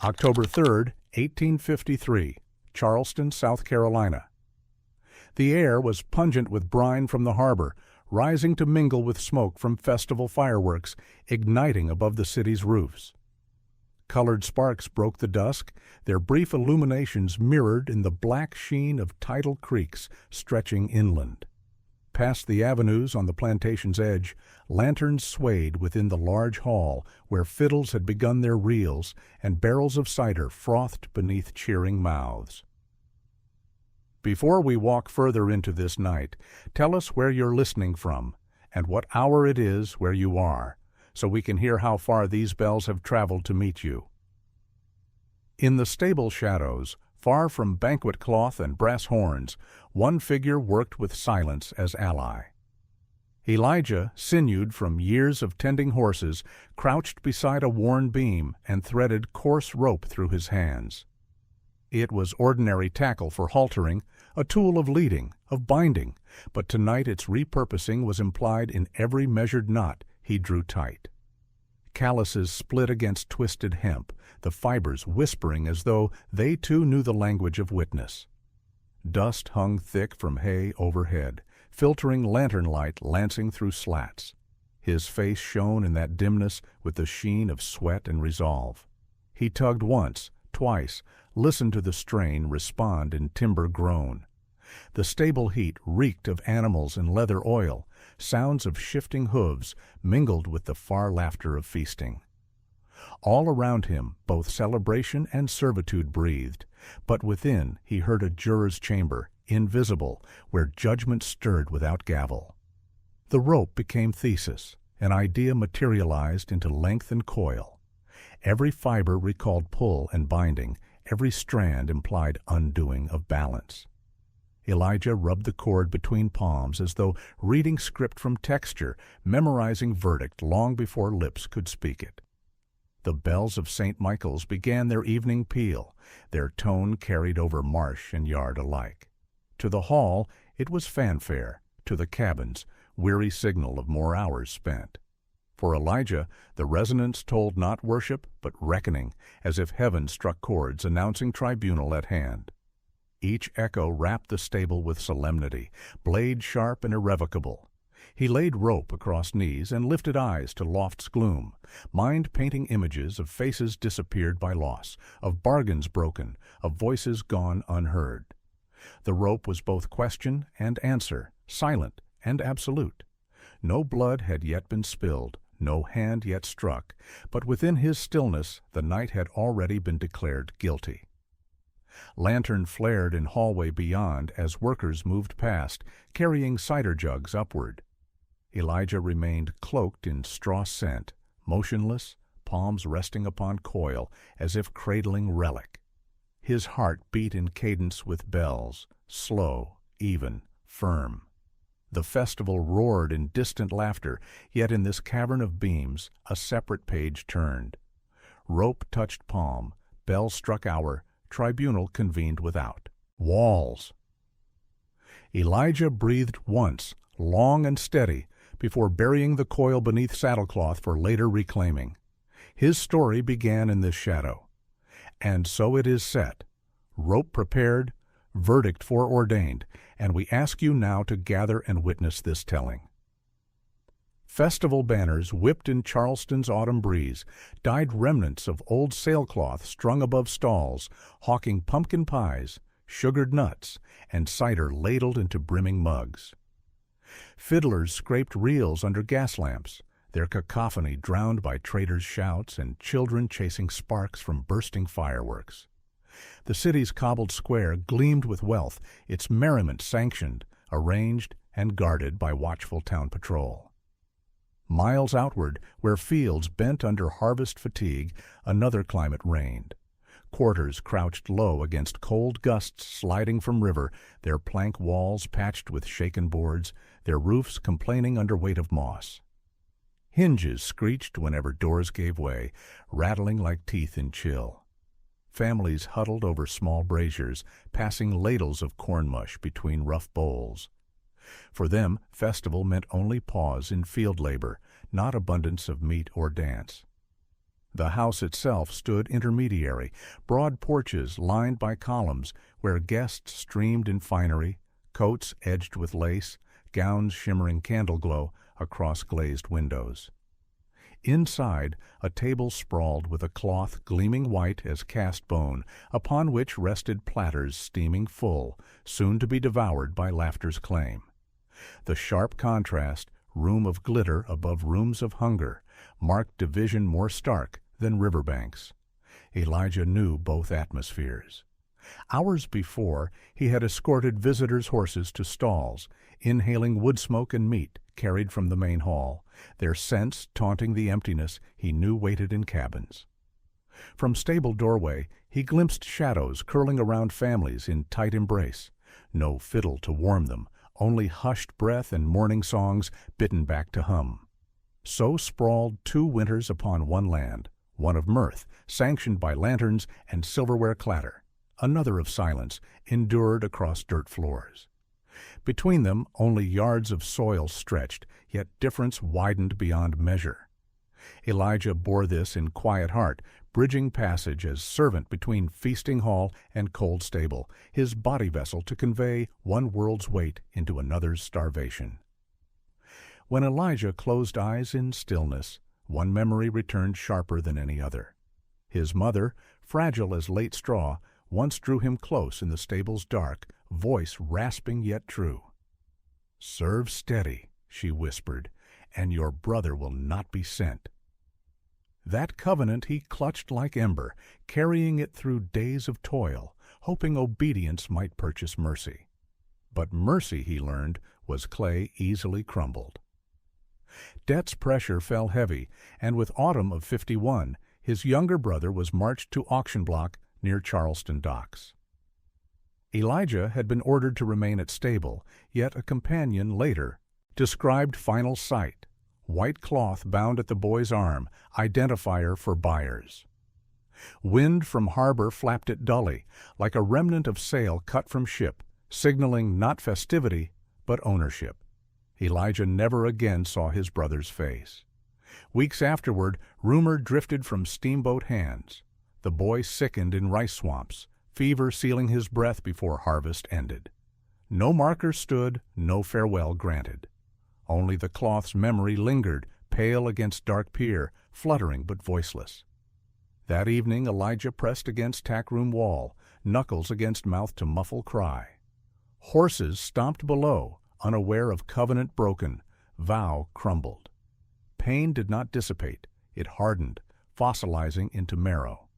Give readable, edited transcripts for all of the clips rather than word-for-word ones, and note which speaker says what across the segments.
Speaker 1: October 3, 1853, Charleston, South Carolina. The air was pungent with brine from the harbor, rising to mingle with smoke from festival fireworks, igniting above the city's roofs. Colored sparks broke the dusk, their brief illuminations mirrored in the black sheen of tidal creeks stretching inland. Past the avenues on the plantation's edge, lanterns swayed within the large hall where fiddles had begun their reels and barrels of cider frothed beneath cheering mouths. Before we walk further into this night, tell us where you're listening from and what hour it is where you are, so we can hear how far these bells have traveled to meet you. In the stable shadows, far from banquet cloth and brass horns, one figure worked with silence as ally. Elijah, sinewed from years of tending horses, crouched beside a worn beam and threaded coarse rope through his hands. It was ordinary tackle for haltering, a tool of leading, of binding, but tonight its repurposing was implied in every measured knot he drew tight. Calluses split against twisted hemp, the fibers whispering as though they too knew the language of witness. Dust hung thick from hay overhead, filtering lantern light lancing through slats. His face shone in that dimness with the sheen of sweat and resolve. He tugged once, twice, listened to the strain respond in timber groan. The stable heat reeked of animals and leather oil, sounds of shifting hooves mingled with the far laughter of feasting. All around him both celebration and servitude breathed, but within he heard a juror's chamber, invisible, where judgment stirred without gavel. The rope became thesis, an idea materialized into length and coil. Every fiber recalled pull and binding, every strand implied undoing of balance. Elijah rubbed the cord between palms as though reading script from texture, memorizing verdict long before lips could speak it. The bells of St. Michael's began their evening peal, their tone carried over marsh and yard alike. To the hall it was fanfare, to the cabins weary signal of more hours spent. For Elijah, the resonance told not worship, but reckoning, as if heaven struck chords announcing tribunal at hand. Each echo wrapped the stable with solemnity, blade sharp and irrevocable. He laid rope across knees and lifted eyes to loft's gloom, mind painting images of faces disappeared by loss, of bargains broken, of voices gone unheard. The rope was both question and answer, silent and absolute. No blood had yet been spilled, no hand yet struck, but within his stillness the night had already been declared guilty. Lantern flared in hallway beyond as workers moved past, carrying cider jugs upward. Elijah remained cloaked in straw scent, motionless, palms resting upon coil as if cradling relic. His heart beat in cadence with bells, slow, even, firm. The festival roared in distant laughter, yet in this cavern of beams a separate page turned. Rope touched palm, bell struck hour, tribunal convened without. Walls! Elijah breathed once, long and steady, before burying the coil beneath saddlecloth for later reclaiming. His story began in this shadow. And so it is set, rope prepared, verdict foreordained, and we ask you now to gather and witness this telling. Festival banners whipped in Charleston's autumn breeze, dyed remnants of old sailcloth strung above stalls, hawking pumpkin pies, sugared nuts, and cider ladled into brimming mugs. Fiddlers scraped reels under gas lamps, their cacophony drowned by traders' shouts and children chasing sparks from bursting fireworks. The city's cobbled square gleamed with wealth, its merriment sanctioned, arranged, and guarded by watchful town patrol. Miles outward, where fields bent under harvest fatigue, another climate reigned. Quarters crouched low against cold gusts sliding from river, their plank walls patched with shaken boards, their roofs complaining under weight of moss. Hinges screeched whenever doors gave way, rattling like teeth in chill. Families huddled over small braziers, passing ladles of corn mush between rough bowls. For them, festival meant only pause in field labor, not abundance of meat or dance. The house itself stood intermediary, broad porches lined by columns where guests streamed in finery, coats edged with lace, gowns shimmering candle glow across glazed windows. Inside, a table sprawled with a cloth gleaming white as cast bone, upon which rested platters steaming full, soon to be devoured by laughter's claim. The sharp contrast, room of glitter above rooms of hunger, marked division more stark than riverbanks. Elijah knew both atmospheres. Hours before, he had escorted visitors' horses to stalls, inhaling wood smoke and meat carried from the main hall, their scents taunting the emptiness he knew waited in cabins. From stable doorway, he glimpsed shadows curling around families in tight embrace. No fiddle to warm them, only hushed breath and morning songs bidden back to hum. So sprawled 2 winters upon one land, one of mirth, sanctioned by lanterns and silverware clatter, another of silence, endured across dirt floors. Between them only yards of soil stretched, yet difference widened beyond measure. Elijah bore this in quiet heart, bridging passage as servant between feasting hall and cold stable, his body vessel to convey one world's weight into another's starvation. When Elijah closed eyes in stillness, one memory returned sharper than any other. His mother, fragile as late straw, once drew him close in the stable's dark, voice rasping yet true. "Serve steady," she whispered, "and your brother will not be sent." That covenant he clutched like ember, carrying it through days of toil, hoping obedience might purchase mercy. But mercy, he learned, was clay easily crumbled. Debt's pressure fell heavy, and with autumn of '51, his younger brother was marched to auction block near Charleston docks. Elijah had been ordered to remain at stable, yet a companion later described final sight, white cloth bound at the boy's arm, identifier for buyers. Wind from harbor flapped it dully, like a remnant of sail cut from ship, signaling not festivity, but ownership. Elijah never again saw his brother's face. Weeks afterward, rumor drifted from steamboat hands. The boy sickened in rice swamps, fever sealing his breath before harvest ended. No marker stood, no farewell granted. Only the cloth's memory lingered, pale against dark pier, fluttering but voiceless. That evening Elijah pressed against tackroom wall, knuckles against mouth to muffle cry. Horses stomped below, unaware of covenant broken, vow crumbled. Pain did not dissipate, it hardened, fossilizing into marrow.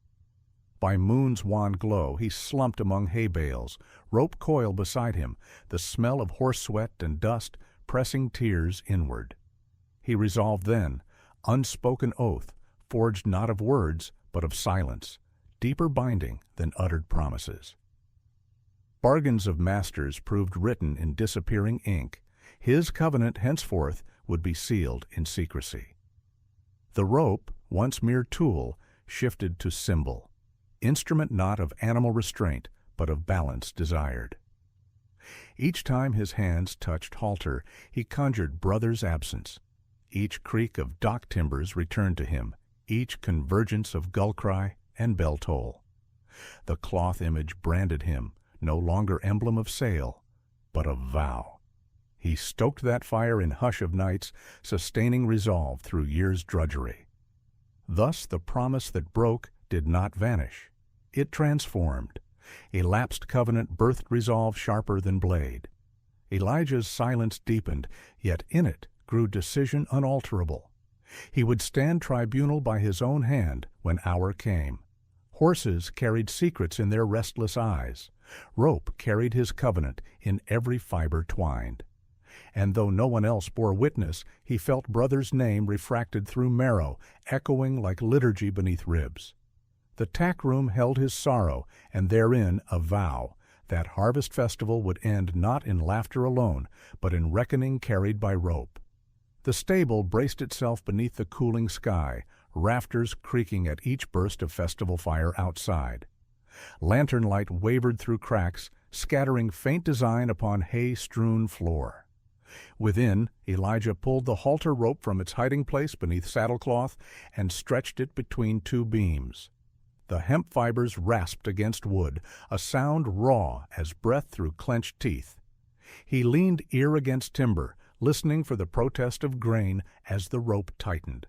Speaker 1: By moon's wan glow he slumped among hay bales, rope coil beside him, the smell of horse sweat and dust pressing tears inward. He resolved then, unspoken oath, forged not of words, but of silence, deeper binding than uttered promises. Bargains of masters proved written in disappearing ink. His covenant henceforth would be sealed in secrecy. The rope, once mere tool, shifted to symbol, instrument not of animal restraint, but of balance desired. Each time his hands touched halter, he conjured brother's absence. Each creak of dock timbers returned to him, each convergence of gull cry and bell toll. The cloth image branded him, no longer emblem of sail, but of vow. He stoked that fire in hush of nights, sustaining resolve through years' drudgery. Thus the promise that broke did not vanish. It transformed. A lapsed covenant birthed resolve sharper than blade. Elijah's silence deepened, yet in it grew decision unalterable. He would stand tribunal by his own hand when hour came. Horses carried secrets in their restless eyes. Rope carried his covenant in every fiber twined. And though no one else bore witness, he felt brother's name refracted through marrow, echoing like liturgy beneath ribs. The tackroom held his sorrow, and therein a vow, that harvest festival would end not in laughter alone, but in reckoning carried by rope. The stable braced itself beneath the cooling sky, rafters creaking at each burst of festival fire outside. Lantern light wavered through cracks, scattering faint design upon hay-strewn floor. Within, Elijah pulled the halter rope from its hiding place beneath saddlecloth and stretched it between two beams. The hemp fibers rasped against wood, a sound raw as breath through clenched teeth. He leaned ear against timber, listening for the protest of grain as the rope tightened.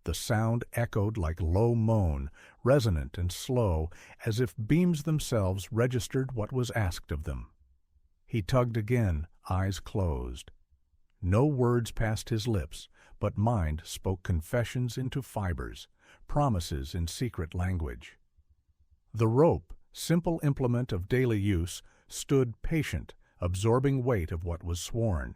Speaker 1: The sound echoed like low moan, resonant and slow, as if beams themselves registered what was asked of them. He tugged again, eyes closed. No words passed his lips, but mind spoke confessions into fibers, promises in secret language. The rope, simple implement of daily use, stood patient, absorbing weight of what was sworn.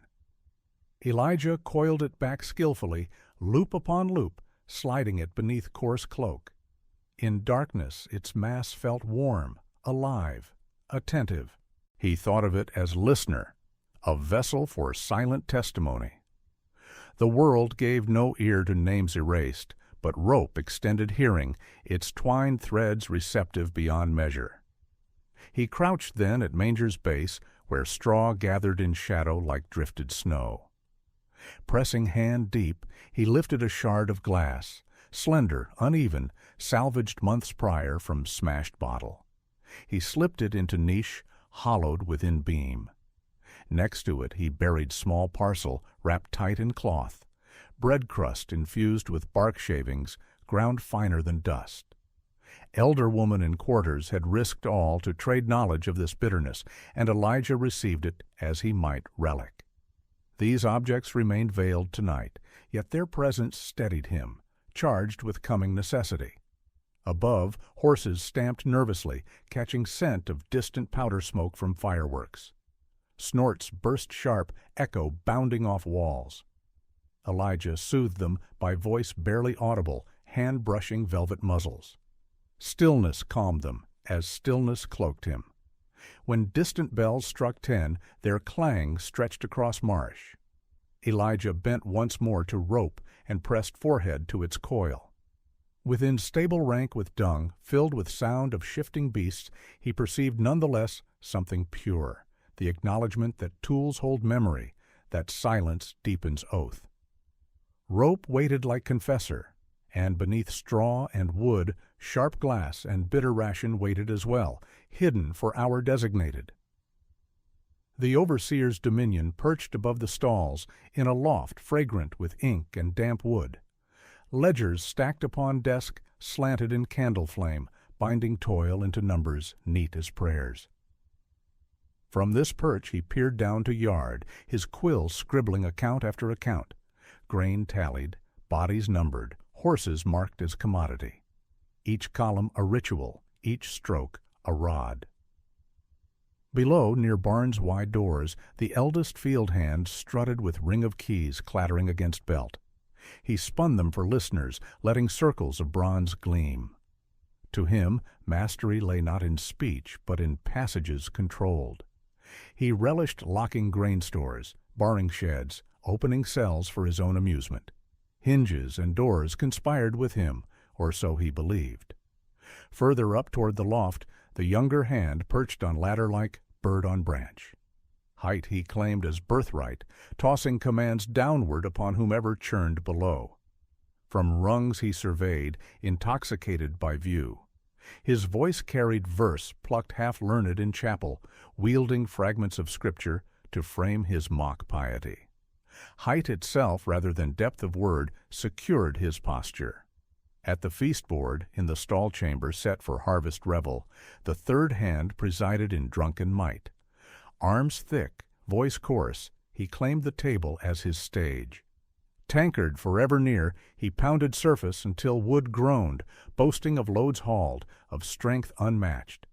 Speaker 1: Elijah coiled it back skillfully, loop upon loop, sliding it beneath coarse cloak. In darkness its mass felt warm, alive, attentive. He thought of it as listener, a vessel for silent testimony. The world gave no ear to names erased, but rope extended hearing, its twined threads receptive beyond measure. He crouched then at manger's base, where straw gathered in shadow like drifted snow. Pressing hand deep, he lifted a shard of glass, slender, uneven, salvaged months prior from smashed bottle. He slipped it into niche, hollowed within beam. Next to it he buried small parcel, wrapped tight in cloth, bread crust infused with bark shavings, ground finer than dust. Elder woman in quarters had risked all to trade knowledge of this bitterness, and Elijah received it as he might relic. These objects remained veiled tonight, yet their presence steadied him, charged with coming necessity. Above, horses stamped nervously, catching scent of distant powder smoke from fireworks. Snorts burst sharp, echo bounding off walls. Elijah soothed them by voice barely audible, hand brushing velvet muzzles. Stillness calmed them, as stillness cloaked him. When distant bells struck 10, their clang stretched across marsh. Elijah bent once more to rope and pressed forehead to its coil. Within stable rank with dung, filled with sound of shifting beasts, he perceived none the less something pure, the acknowledgment that tools hold memory, that silence deepens oath. Rope waited like confessor, and beneath straw and wood, sharp glass and bitter ration waited as well, hidden for hour designated. The overseer's dominion perched above the stalls, in a loft fragrant with ink and damp wood. Ledgers stacked upon desk slanted in candle flame, binding toil into numbers neat as prayers. From this perch he peered down to yard, his quill scribbling account after account. Grain tallied, bodies numbered, horses marked as commodity. Each column a ritual, each stroke a rod. Below, near barn's wide doors, the eldest field hand strutted with ring of keys clattering against belt. He spun them for listeners, letting circles of bronze gleam. To him, mastery lay not in speech, but in passages controlled. He relished locking grain stores, barring sheds, opening cells for his own amusement. Hinges and doors conspired with him, or so he believed. Further up toward the loft, the younger hand perched on ladder-like bird on branch. Height he claimed as birthright, tossing commands downward upon whomever churned below. From rungs he surveyed, intoxicated by view. His voice carried verse plucked half-learned in chapel, wielding fragments of scripture to frame his mock piety. Height itself, rather than depth of word, secured his posture. At the feast board, in the stall chamber set for harvest revel, the third hand presided in drunken might. Arms thick, voice coarse, he claimed the table as his stage. Tankard forever near, he pounded surface until wood groaned, boasting of loads hauled, of strength unmatched.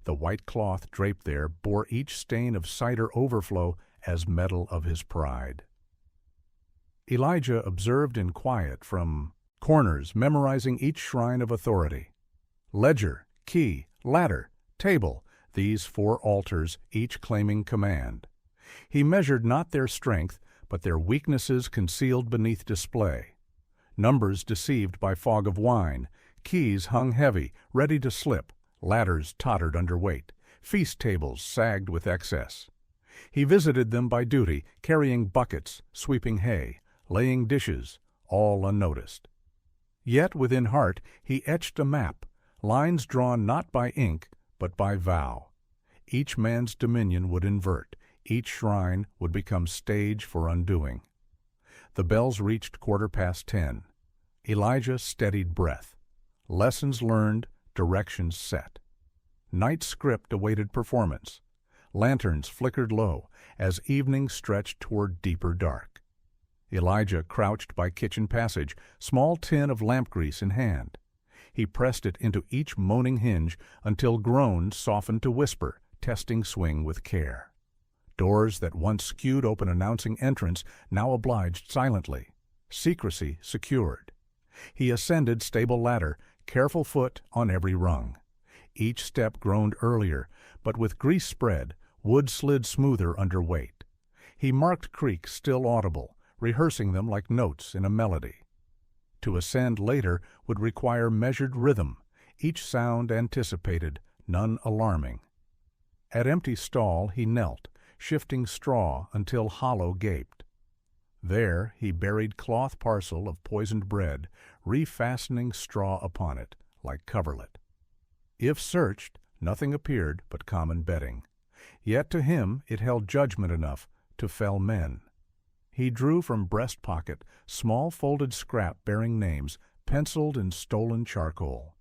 Speaker 1: The white cloth draped there bore each stain of cider overflow as medal of his pride. Elijah observed in quiet from corners, memorizing each shrine of authority. Ledger, key, ladder, table, these 4 altars, each claiming command. He measured not their strength, but their weaknesses concealed beneath display. Numbers deceived by fog of wine, keys hung heavy, ready to slip, ladders tottered under weight, feast tables sagged with excess. He visited them by duty, carrying buckets, sweeping hay, laying dishes, all unnoticed. Yet within heart he etched a map, lines drawn not by ink, but by vow. Each man's dominion would invert, each shrine would become stage for undoing. The bells reached 10:15. Elijah steadied breath. Lessons learned, directions set. Night's script awaited performance. Lanterns flickered low as evening stretched toward deeper dark. Elijah crouched by kitchen passage, small tin of lamp grease in hand. He pressed it into each moaning hinge until groans softened to whisper, testing swing with care. Doors that once skewed open announcing entrance now obliged silently. Secrecy secured. He ascended stable ladder, careful foot on every rung. Each step groaned earlier, but with grease spread, wood slid smoother under weight. He marked creaks still audible, rehearsing them like notes in a melody. To ascend later would require measured rhythm, each sound anticipated, none alarming. At empty stall he knelt, shifting straw until hollow gaped. There he buried cloth parcel of poisoned bread, refastening straw upon it, like coverlet. If searched, nothing appeared but common bedding. Yet to him it held judgment enough to fell men. He drew from breast pocket small folded scrap bearing names, penciled in stolen charcoal.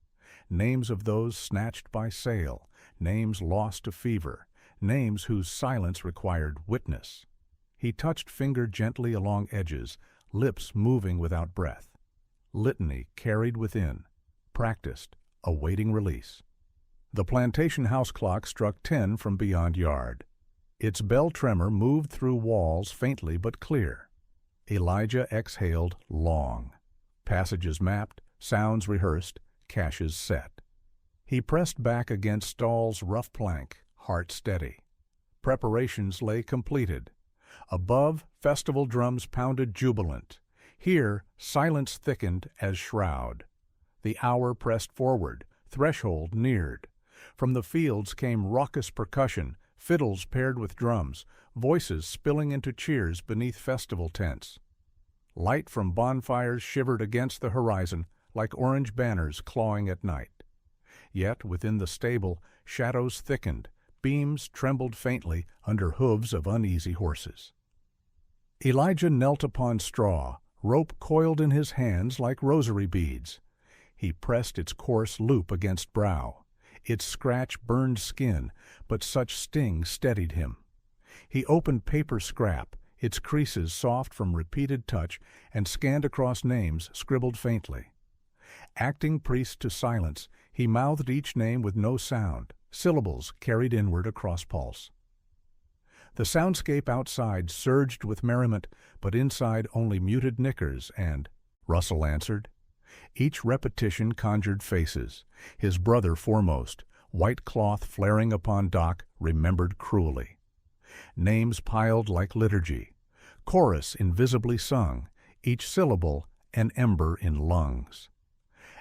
Speaker 1: Names of those snatched by sale, names lost to fever, names whose silence required witness. He touched finger gently along edges, lips moving without breath. Litany carried within, practiced, awaiting release. The plantation house clock struck 10 from beyond yard. Its bell tremor moved through walls faintly but clear. Elijah exhaled long. Passages mapped, sounds rehearsed, caches set. He pressed back against stall's rough plank, heart steady. Preparations lay completed. Above, festival drums pounded jubilant. Here, silence thickened as shroud. The hour pressed forward, threshold neared. From the fields came raucous percussion, fiddles paired with drums, voices spilling into cheers beneath festival tents. Light from bonfires shivered against the horizon like orange banners clawing at night. Yet within the stable, shadows thickened, beams trembled faintly under hooves of uneasy horses. Elijah knelt upon straw, rope coiled in his hands like rosary beads. He pressed its coarse loop against brow. Its scratch burned skin, but such sting steadied him. He opened paper scrap, its creases soft from repeated touch, and scanned across names scribbled faintly. Acting priest to silence, he mouthed each name with no sound, syllables carried inward across pulse. The soundscape outside surged with merriment, but inside only muted nickers and, Russell answered. Each repetition conjured faces, his brother foremost, white cloth flaring upon dock, remembered cruelly. Names piled like liturgy, chorus invisibly sung, each syllable an ember in lungs.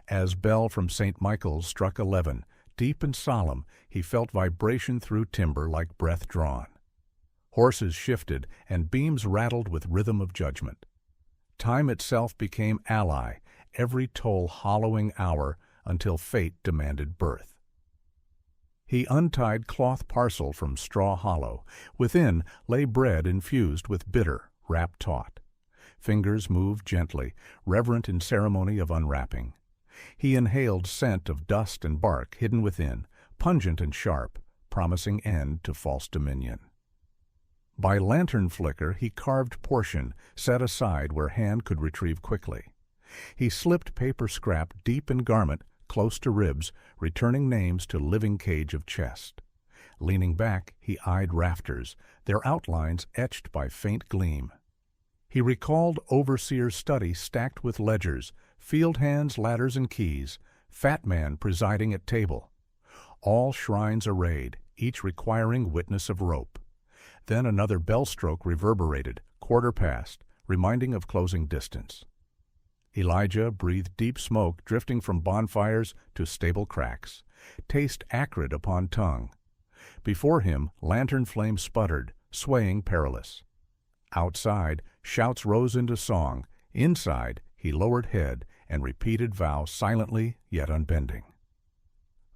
Speaker 1: As bell from St. Michael's struck 11, deep and solemn, he felt vibration through timber like breath drawn. Horses shifted, and beams rattled with rhythm of judgment. Time itself became ally, every toll hollowing hour until fate demanded birth. He untied cloth parcel from straw hollow. Within lay bread infused with bitter, wrapped taut. Fingers moved gently, reverent in ceremony of unwrapping. He inhaled scent of dust and bark hidden within, pungent and sharp, promising end to false dominion. By lantern flicker he carved portion, set aside where hand could retrieve quickly. He slipped paper scrap deep in garment, close to ribs, returning names to living cage of chest. Leaning back, he eyed rafters, their outlines etched by faint gleam. He recalled overseer's study stacked with ledgers, field hands, ladders, and keys, fat man presiding at table. All shrines arrayed, each requiring witness of rope. Then another bell stroke reverberated, 1:15, reminding of closing distance. Elijah breathed deep smoke drifting from bonfires to stable cracks, taste acrid upon tongue. Before him, lantern flame sputtered, swaying perilous. Outside, shouts rose into song. Inside, he lowered head and repeated vow silently yet unbending.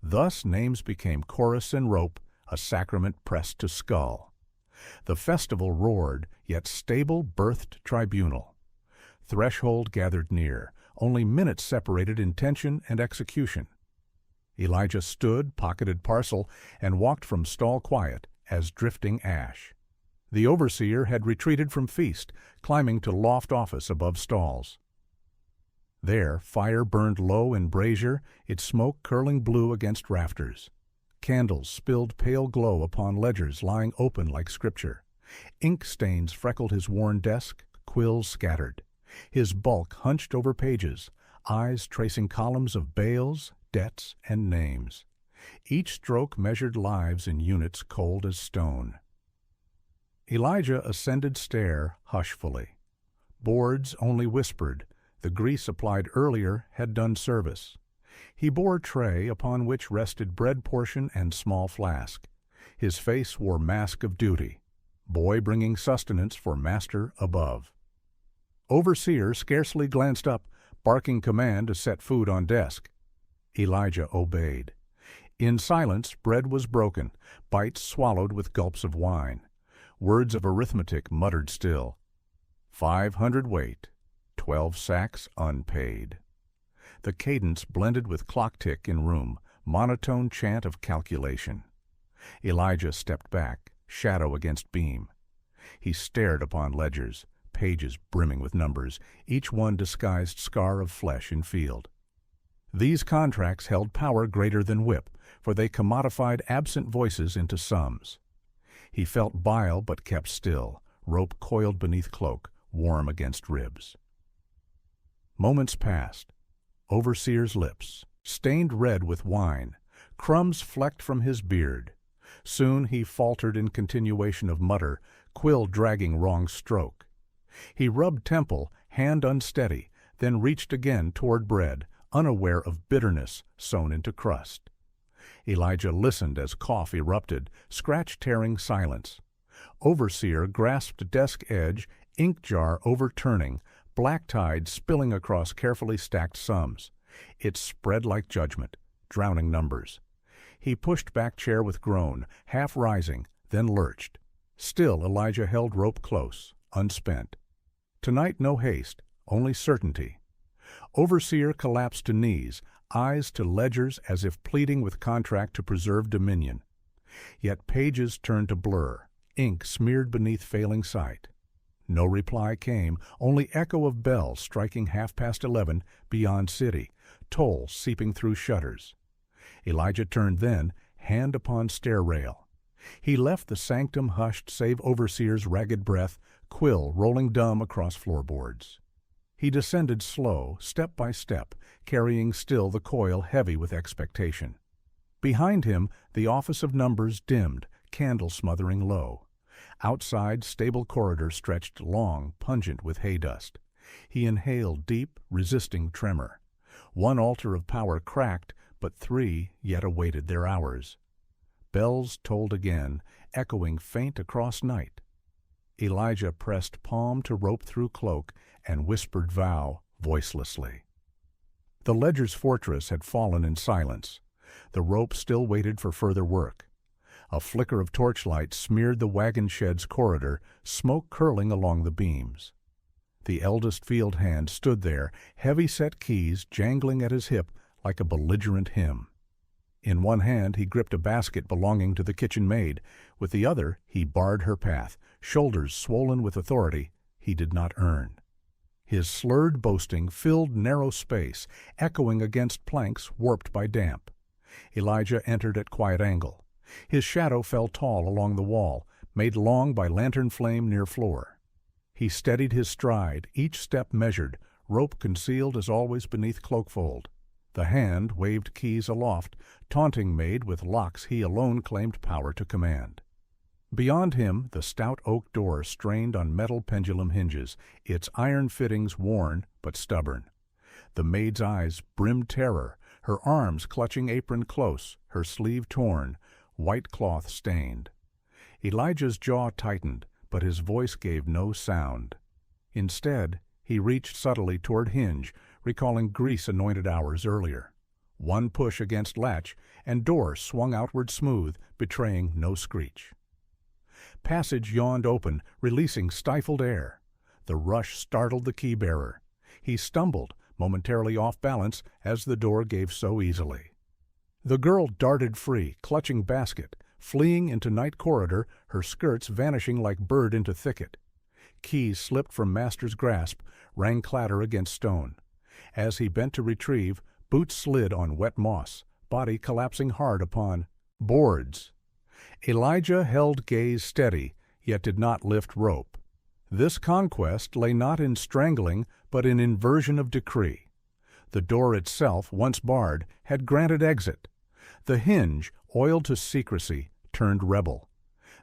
Speaker 1: Thus names became chorus and rope, a sacrament pressed to skull. The festival roared, yet stable birthed tribunal. Threshold gathered near, only minutes separated intention and execution. Elijah stood, pocketed parcel, and walked from stall quiet as drifting ash. The overseer had retreated from feast, climbing to loft office above stalls. There, fire burned low in brazier, its smoke curling blue against rafters. Candles spilled pale glow upon ledgers lying open like scripture. Ink stains freckled his worn desk, quills scattered. His bulk hunched over pages, eyes tracing columns of bales, debts, and names. Each stroke measured lives in units cold as stone. Elijah ascended stair hushfully. Boards only whispered. The grease applied earlier had done service. He bore tray upon which rested bread portion and small flask. His face wore mask of duty, boy bringing sustenance for master above. Overseer scarcely glanced up, barking command to set food on desk. Elijah obeyed. In silence bread was broken, bites swallowed with gulps of wine. Words of arithmetic muttered still. 500 weight, 12 sacks unpaid. The cadence blended with clock tick in room, monotone chant of calculation. Elijah stepped back, shadow against beam. He stared upon ledgers, pages brimming with numbers, each one disguised scar of flesh in field. These contracts held power greater than whip, for they commodified absent voices into sums. He felt bile but kept still, rope coiled beneath cloak, warm against ribs. Moments passed. Overseer's lips, stained red with wine, crumbs flecked from his beard. Soon he faltered in continuation of mutter, quill dragging wrong stroke. He rubbed temple, hand unsteady, then reached again toward bread, unaware of bitterness sown into crust. Elijah listened as cough erupted, scratch-tearing silence. Overseer grasped desk edge, ink jar overturning, black tide spilling across carefully stacked sums. It spread like judgment, drowning numbers. He pushed back chair with groan, half rising, then lurched. Still Elijah held rope close, unspent. Tonight no haste, only certainty. Overseer collapsed to knees, eyes to ledgers as if pleading with contract to preserve dominion. Yet pages turned to blur, ink smeared beneath failing sight. No reply came, only echo of bells striking 11:30 beyond city, toll seeping through shutters. Elijah turned then, hand upon stair rail. He left the sanctum hushed save overseer's ragged breath, quill rolling dumb across floorboards. He descended slow, step by step, carrying still the coil heavy with expectation. Behind him the office of numbers dimmed, candle smothering low. Outside, stable corridor stretched long, pungent with hay dust. He inhaled deep, resisting tremor. One altar of power cracked, but 3 yet awaited their hours. Bells tolled again, echoing faint across night. Elijah pressed palm to rope through cloak and whispered vow voicelessly. The ledger's fortress had fallen in silence. The rope still waited for further work. A flicker of torchlight smeared the wagon shed's corridor, smoke curling along the beams. The eldest field hand stood there, heavy-set keys jangling at his hip like a belligerent hymn. In one hand he gripped a basket belonging to the kitchen maid. With the other he barred her path, shoulders swollen with authority he did not earn. His slurred boasting filled narrow space, echoing against planks warped by damp. Elijah entered at quiet angle. His shadow fell tall along the wall, made long by lantern flame near floor. He steadied his stride, each step measured, rope concealed as always beneath cloak-fold. The hand waved keys aloft, taunting maid with locks he alone claimed power to command. Beyond him the stout oak door strained on metal pendulum hinges, its iron fittings worn but stubborn. The maid's eyes brimmed terror, her arms clutching apron close, her sleeve torn, white cloth stained. Elijah's jaw tightened, but his voice gave no sound. Instead, he reached subtly toward hinge, recalling grease-anointed hours earlier. One push against latch, and door swung outward smooth, betraying no screech. Passage yawned open, releasing stifled air. The rush startled the key-bearer. He stumbled, momentarily off balance, as the door gave so easily. The girl darted free, clutching basket, fleeing into night corridor, her skirts vanishing like bird into thicket. Keys slipped from master's grasp, rang clatter against stone. As he bent to retrieve, boots slid on wet moss, body collapsing hard upon boards. Elijah held gaze steady, yet did not lift rope. This conquest lay not in strangling, but in inversion of decree. The door itself, once barred, had granted exit. The hinge, oiled to secrecy, turned rebel.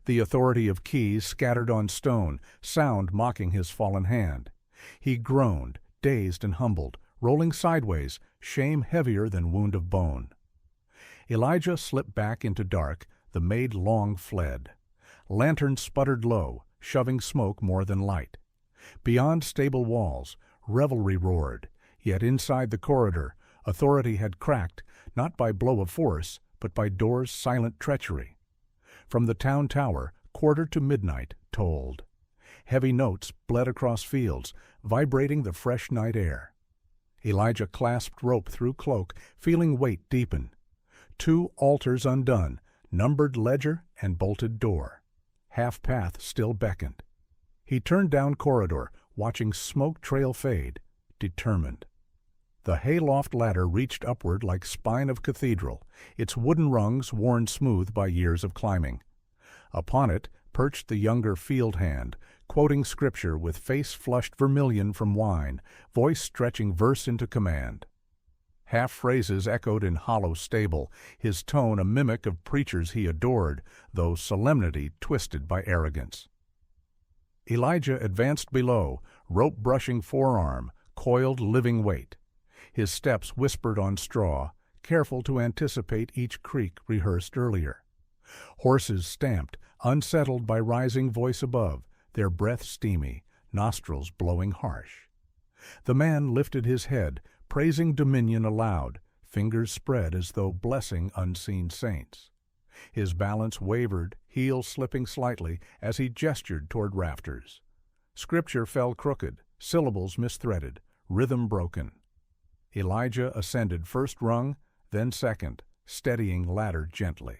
Speaker 1: The authority of keys scattered on stone, sound mocking his fallen hand. He groaned, dazed and humbled, rolling sideways, shame heavier than wound of bone. Elijah slipped back into dark, the maid long fled. Lantern sputtered low, shoving smoke more than light. Beyond stable walls, revelry roared, yet inside the corridor, authority had cracked, not by blow of force, but by door's silent treachery. From the town tower, quarter to midnight tolled. Heavy notes bled across fields, vibrating the fresh night air. Elijah clasped rope through cloak, feeling weight deepen. 2 altars undone, numbered ledger and bolted door. Half path still beckoned. He turned down corridor, watching smoke trail fade, determined. The hayloft ladder reached upward like spine of cathedral, its wooden rungs worn smooth by years of climbing. Upon it perched the younger field hand, quoting scripture with face flushed vermilion from wine, voice stretching verse into command. Half phrases echoed in hollow stable, his tone a mimic of preachers he adored, though solemnity twisted by arrogance. Elijah advanced below, rope brushing forearm, coiled living weight. His steps whispered on straw, careful to anticipate each creak rehearsed earlier. Horses stamped, unsettled by rising voice above, their breath steamy, nostrils blowing harsh. The man lifted his head, praising dominion aloud, fingers spread as though blessing unseen saints. His balance wavered, heel slipping slightly as he gestured toward rafters. Scripture fell crooked, syllables misthreaded, rhythm broken. Elijah ascended first rung, then second, steadying ladder gently.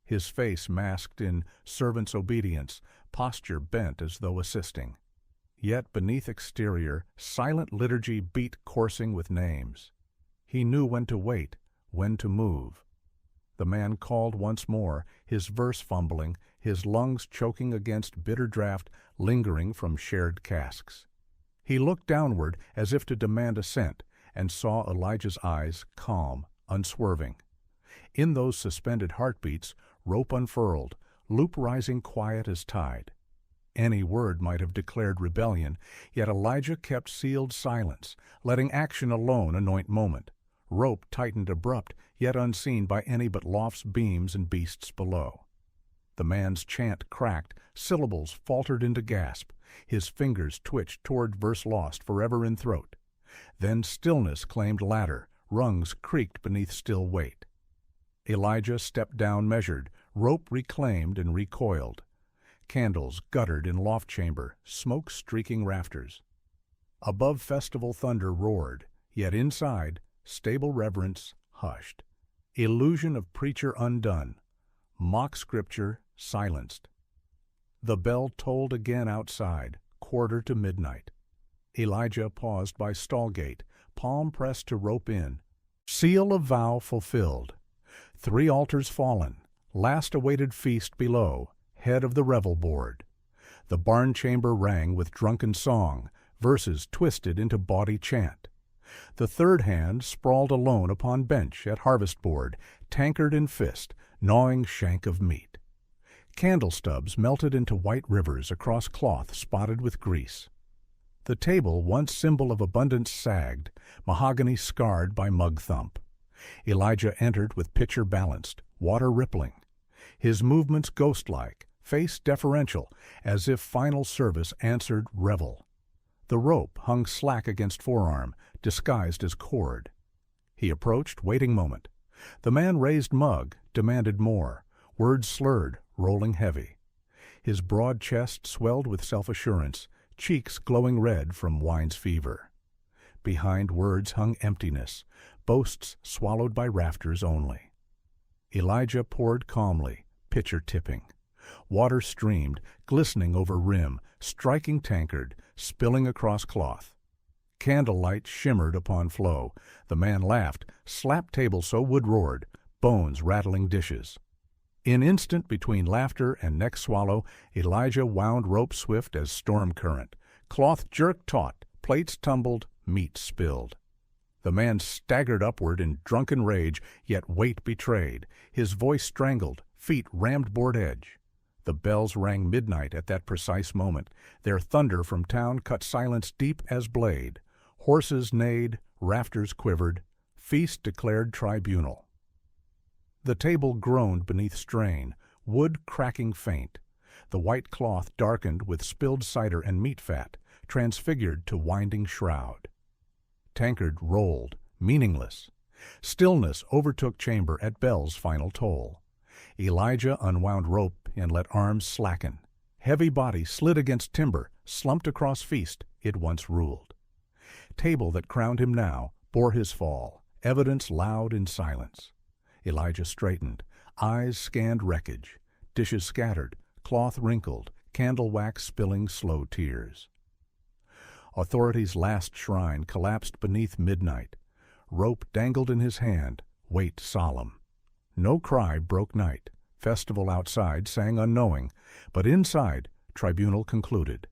Speaker 1: His face masked in servant's obedience, posture bent as though assisting. Yet beneath exterior, silent liturgy beat coursing with names. He knew when to wait, when to move. The man called once more, his verse fumbling, his lungs choking against bitter draught lingering from shared casks. He looked downward as if to demand assent, and saw Elijah's eyes calm, unswerving. In those suspended heartbeats, rope unfurled, loop rising quiet as tide. Any word might have declared rebellion, yet Elijah kept sealed silence, letting action alone anoint moment. Rope tightened abrupt, yet unseen by any but loft's beams and beasts below. The man's chant cracked, syllables faltered into gasp. His fingers twitched toward verse lost forever in throat. Then stillness claimed ladder, rungs creaked beneath still weight. Elijah stepped down measured, rope reclaimed and recoiled. Candles guttered in loft chamber, smoke streaking rafters. Above festival thunder roared, yet inside, stable reverence hushed. Illusion of preacher undone, mock scripture silenced. The bell tolled again outside, quarter to midnight. Elijah paused by stall gate, palm pressed to rope in. Seal of vow fulfilled. 3 altars fallen, last awaited feast below, head of the revel board. The barn chamber rang with drunken song, verses twisted into bawdy chant. The third hand sprawled alone upon bench at harvest board, tankard in fist, gnawing shank of meat. Candle stubs melted into white rivers across cloth spotted with grease. The table, once symbol of abundance, sagged, mahogany scarred by mug thump. Elijah entered with pitcher balanced, water rippling. His movements ghost-like, face deferential, as if final service answered revel. The rope hung slack against forearm, disguised as cord. He approached, waiting moment. The man raised mug, demanded more, words slurred, rolling heavy. His broad chest swelled with self-assurance, cheeks glowing red from wine's fever. Behind words hung emptiness, boasts swallowed by rafters only. Elijah poured calmly, pitcher tipping. Water streamed, glistening over rim, striking tankard, spilling across cloth. Candlelight shimmered upon flow. The man laughed, slapped table so wood roared, bones rattling dishes. In instant between laughter and neck swallow, Elijah wound rope swift as storm current. Cloth jerked taut, plates tumbled, meat spilled. The man staggered upward in drunken rage, yet weight betrayed. His voice strangled, feet rammed board edge. The bells rang midnight at that precise moment. Their thunder from town cut silence deep as blade. Horses neighed, rafters quivered. Feast declared tribunal. The table groaned beneath strain, wood cracking faint. The white cloth darkened with spilled cider and meat fat, transfigured to winding shroud. Tankard rolled, meaningless. Stillness overtook chamber at bell's final toll. Elijah unwound rope and let arms slacken. Heavy body slid against timber, slumped across feast it once ruled. Table that crowned him now bore his fall, evidence loud in silence. Elijah straightened, eyes scanned wreckage, dishes scattered, cloth wrinkled, candle wax spilling slow tears. Authority's last shrine collapsed beneath midnight. Rope dangled in his hand, weight solemn. No cry broke night. Festival outside sang unknowing, but inside, tribunal concluded.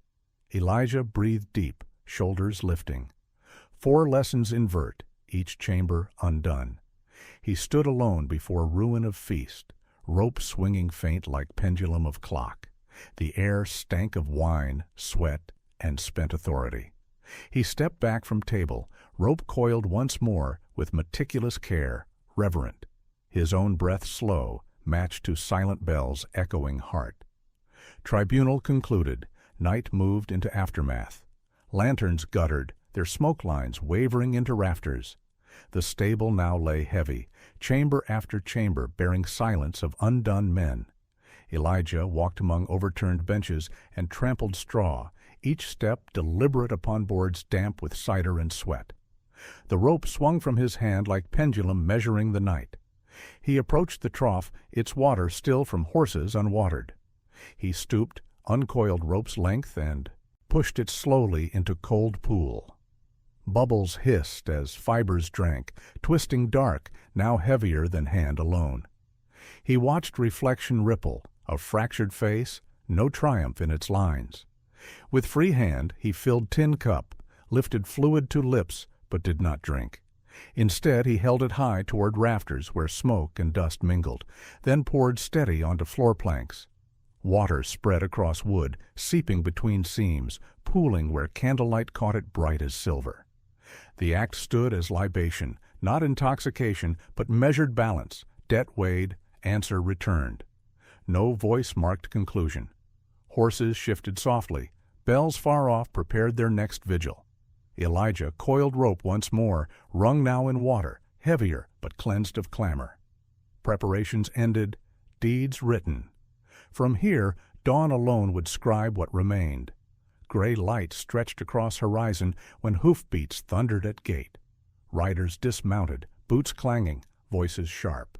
Speaker 1: Elijah breathed deep, shoulders lifting. 4 lessons invert, each chamber undone. He stood alone before ruin of feast, rope swinging faint like pendulum of clock. The air stank of wine, sweat, and spent authority. He stepped back from table, rope coiled once more with meticulous care, reverent. His own breath slow, matched to silent bells echoing heart. Tribunal concluded, night moved into aftermath. Lanterns guttered, their smoke lines wavering into rafters. The stable now lay heavy, chamber after chamber bearing silence of undone men. Elijah walked among overturned benches and trampled straw, each step deliberate upon boards damp with cider and sweat. The rope swung from his hand like pendulum measuring the night. He approached the trough, its water still from horses unwatered. He stooped, uncoiled rope's length, and pushed it slowly into cold pool. Bubbles hissed as fibers drank, twisting dark, now heavier than hand alone. He watched reflection ripple, a fractured face, no triumph in its lines. With free hand he filled tin cup, lifted fluid to lips, but did not drink. Instead he held it high toward rafters where smoke and dust mingled, then poured steady onto floor planks. Water spread across wood, seeping between seams, pooling where candlelight caught it bright as silver. The act stood as libation, not intoxication, but measured balance, debt weighed, answer returned. No voice marked conclusion. Horses shifted softly, bells far off prepared their next vigil. Elijah coiled rope once more, wrung now in water, heavier but cleansed of clamor. Preparations ended, deeds written. From here, dawn alone would scribe what remained. Gray light stretched across horizon when hoofbeats thundered at gate. Riders dismounted, boots clanging, voices sharp.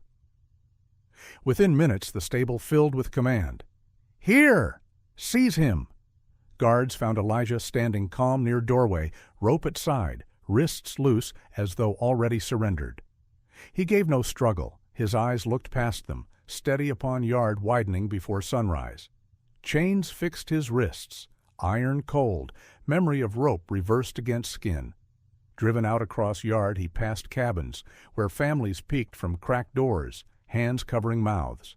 Speaker 1: Within minutes the stable filled with command. "Here! Seize him!" Guards found Elijah standing calm near doorway, rope at side, wrists loose as though already surrendered. He gave no struggle. His eyes looked past them, steady upon yard widening before sunrise. Chains fixed his wrists, iron cold, memory of rope reversed against skin. Driven out across yard he passed cabins, where families peeked from cracked doors, hands covering mouths.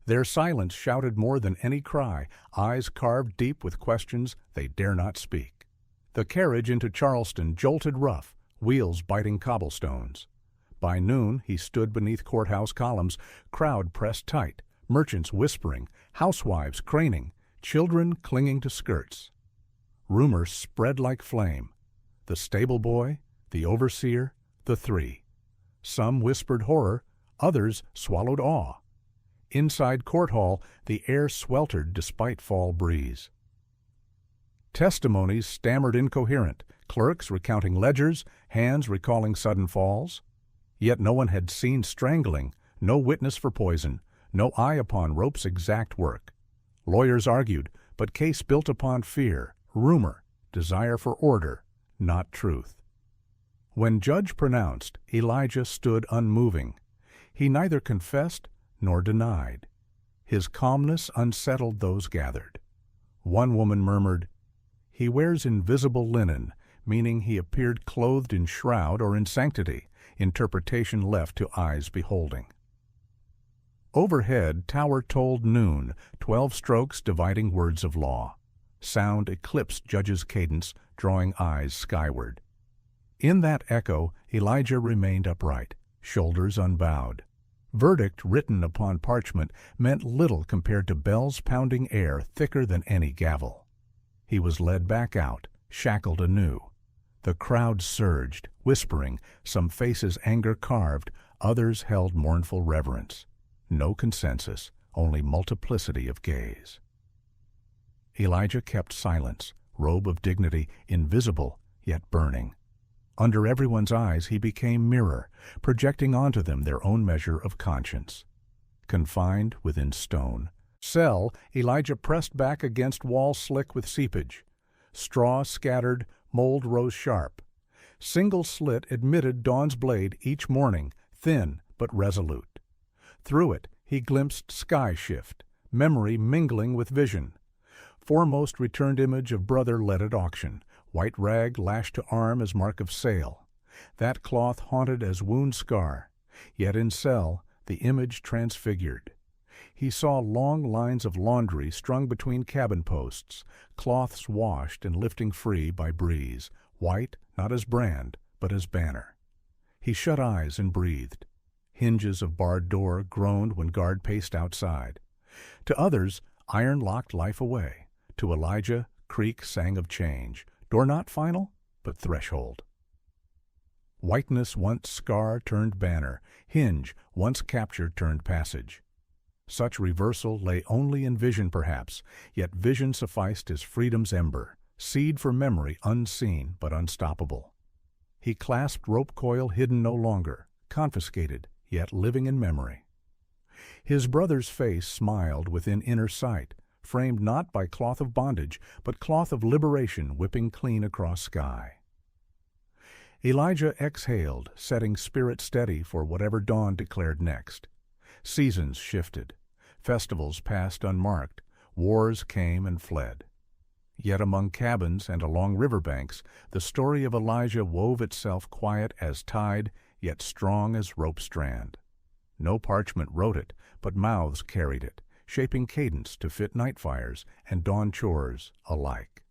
Speaker 1: Their silence shouted more than any cry, eyes carved deep with questions they dare not speak. The carriage into Charleston jolted rough, wheels biting cobblestones. By noon he stood beneath courthouse columns, crowd pressed tight, merchants whispering, housewives craning, children clinging to skirts. Rumor spread like flame. The stable boy, the overseer, the three. Some whispered horror, others swallowed awe. Inside court hall, the air sweltered despite fall breeze. Testimonies stammered incoherent, clerks recounting ledgers, hands recalling sudden falls. Yet no one had seen strangling, no witness for poison, no eye upon rope's exact work. Lawyers argued, but case built upon fear, rumor, desire for order, not truth. When judge pronounced, Elijah stood unmoving. He neither confessed nor denied. His calmness unsettled those gathered. One woman murmured, "He wears invisible linen," meaning he appeared clothed in shroud or in sanctity, interpretation left to eyes beholding. Overhead, tower tolled noon, 12 strokes dividing words of law. Sound eclipsed judge's cadence, drawing eyes skyward. In that echo, Elijah remained upright, shoulders unbowed. Verdict written upon parchment meant little compared to bells pounding air thicker than any gavel. He was led back out, shackled anew. The crowd surged, whispering, some faces anger carved, others held mournful reverence. No consensus, only multiplicity of gaze. Elijah kept silence, robe of dignity, invisible, yet burning. Under everyone's eyes he became mirror, projecting onto them their own measure of conscience. Confined within stone cell, Elijah pressed back against wall slick with seepage. Straw scattered, mold rose sharp. Single slit admitted dawn's blade each morning, thin but resolute. Through it he glimpsed sky shift, memory mingling with vision. Foremost returned image of brother led at auction, white rag lashed to arm as mark of sale. That cloth haunted as wound scar, yet in cell the image transfigured. He saw long lines of laundry strung between cabin posts, cloths washed and lifting free by breeze, white not as brand, but as banner. He shut eyes and breathed. Hinges of barred door groaned when guard paced outside. To others, iron locked life away. To Elijah, creak sang of change. Door not final, but threshold. Whiteness once scar turned banner, hinge once capture turned passage. Such reversal lay only in vision perhaps, yet vision sufficed as freedom's ember, seed for memory unseen but unstoppable. He clasped rope coil hidden no longer, confiscated, yet living in memory. His brother's face smiled within inner sight, framed not by cloth of bondage, but cloth of liberation whipping clean across sky. Elijah exhaled, setting spirit steady for whatever dawn declared next. Seasons shifted. Festivals passed unmarked. Wars came and fled. Yet among cabins and along riverbanks, the story of Elijah wove itself quiet as tide, yet strong as rope strand. No parchment wrote it, but mouths carried it, shaping cadence to fit night fires and dawn chores alike.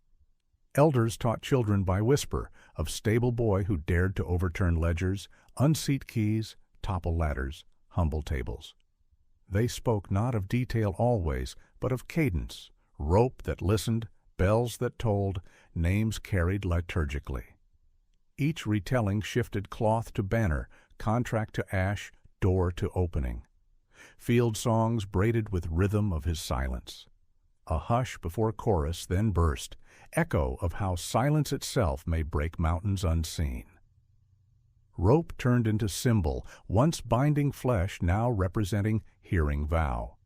Speaker 1: Elders taught children by whisper of stable boy who dared to overturn ledgers, unseat keys, topple ladders, humble tables. They spoke not of detail always, but of cadence, rope that listened, bells that tolled, names carried liturgically. Each retelling shifted cloth to banner, contract to ash, door to opening. Field songs braided with rhythm of his silence. A hush before chorus then burst, echo of how silence itself may break mountains unseen. Rope turned into symbol, once binding flesh, now representing hearing vow.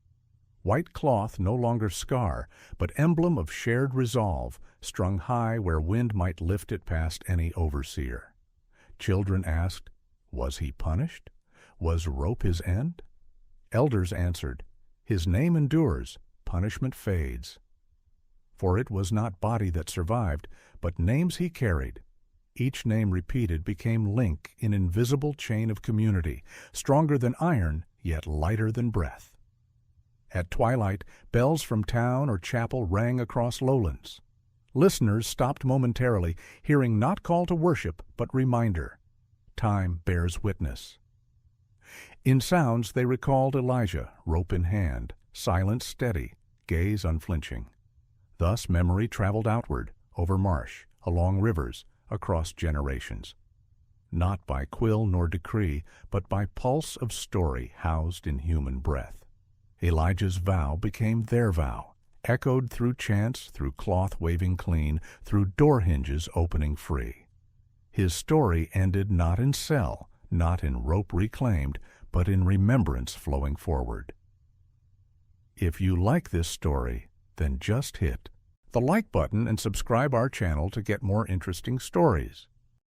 Speaker 1: White cloth no longer scar, but emblem of shared resolve, strung high where wind might lift it past any overseer. Children asked, was he punished? Was rope his end? Elders answered, his name endures, punishment fades. For it was not body that survived, but names he carried. Each name repeated became link in invisible chain of community, stronger than iron, yet lighter than breath. At twilight, bells from town or chapel rang across lowlands. Listeners stopped momentarily, hearing not call to worship, but reminder. Time bears witness. In sounds they recalled Elijah, rope in hand, silence steady, gaze unflinching. Thus memory traveled outward, over marsh, along rivers, across generations. Not by quill nor decree, but by pulse of story housed in human breath. Elijah's vow became their vow, echoed through chants, through cloth waving clean, through door hinges opening free. His story ended not in cell, not in rope reclaimed, but in remembrance flowing forward. If you like this story, then just hit the like button and subscribe our channel to get more interesting stories.